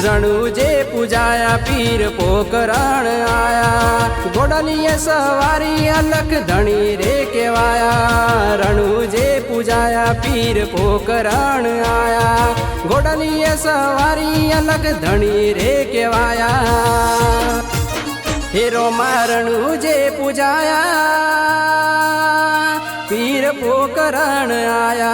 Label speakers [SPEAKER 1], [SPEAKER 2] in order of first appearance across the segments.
[SPEAKER 1] रणुजे पूजाया पीर पोकरण आया। घोड़लिए सवारी अलख धनी रे केवाया। रणुजे पूजाया पीर पोकरण आया। घोड़लिए सवारी अलख धनी रे केवाया। हेरो रणुजे पूजाया पीर पोकरण आया।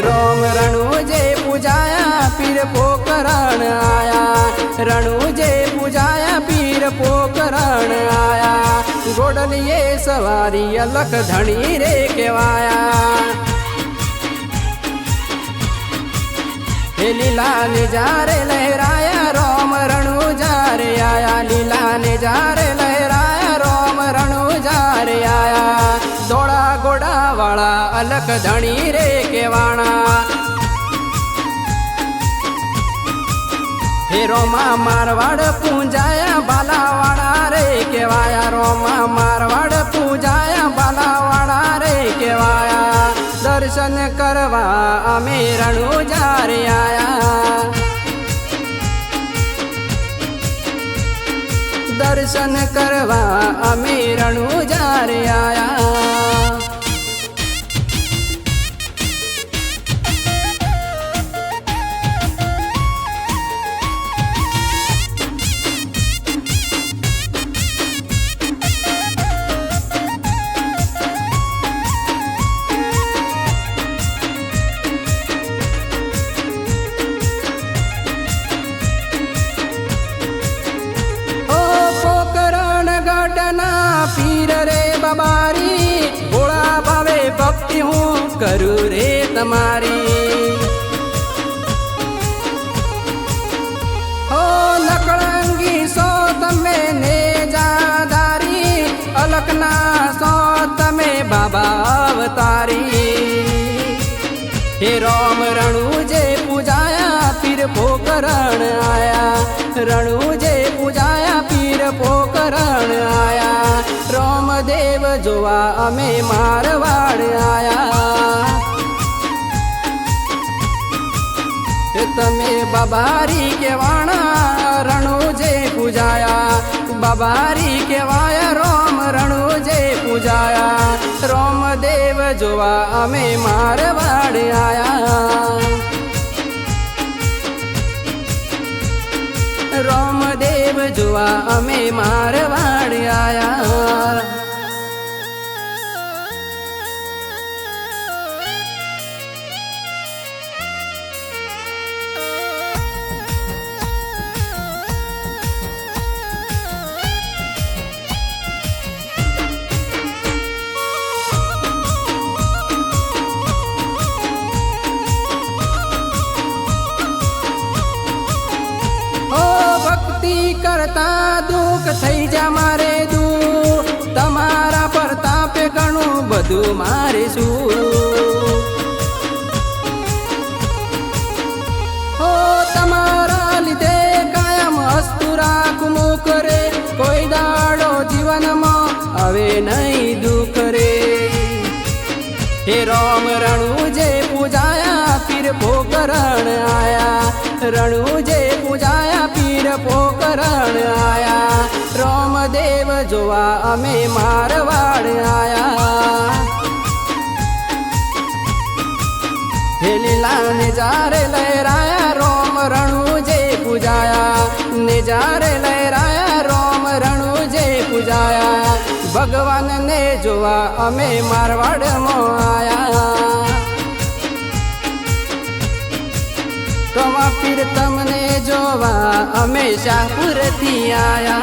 [SPEAKER 1] रोम रणुजे पूजाया पीर पोकरण आया। रणुजे पूजाया पीर पोकरण आया। घोड़लिए सवारी अलख धनी रे केवाया। लीला निजारे लहराया रोम रणुजारे आया। लीला निजारे लहराया रोम रणुजारे आया। दौड़ा घोड़ा वाला अलख धनी रे केवाणा। हे रोमा मारवाड़ पूजाया बालावाड़ा रे केवाया। रोमा मारवाड़ पूजाया बालावाड़ा रे केवाया। दर्शन करवा अमे रणुजारे आया। दर्शन करवा अमे रणुजारे आया। पीर रे बबारी भोला भावे भक्ति हूँ करू रे तुम्हारी। हो लकड़ंगी सो तमे ने जादारी। अलकना सो तमे बाबा अवतारी। हे रोम रणुजे पूजाया पीर पोकरण आया। रणुजे पूजाया पीर पोकरण आया। रोम देव जोवा अमे मारवाड़ आया। तमे बाबारी केवाणा रणुजे पूजाया। बाबारी केवाया रोम रणुजे पूजाया। रोम देव जोवा अमे मारवाड़ आया। रोम देव जुआ अमे मारवाड़ आया। करता दुख थई जा मारे दू। तमारा प्रताप घणु बधु मारे सू। हो तमारा लिधे कायम हस्तु राखमु करे। कोई दाड़ो जीवन में अवे नहीं दुख रे। हे रोम रणुजे पूजाया पीर पोकरण आया। रणुजे पूजाया पीर पोकरण आया। रोम देव जोवा अमे मारवाड़ आया। हे लीला निजारे लहराया रोम रणुजे पूजाया। निजारे लहराया रोम रणुजे पूजाया। भगवान ने जोवा अमे मारवाड़ मो आया। तमा पीर तमने जोवा अमे शाहपुर थी आया।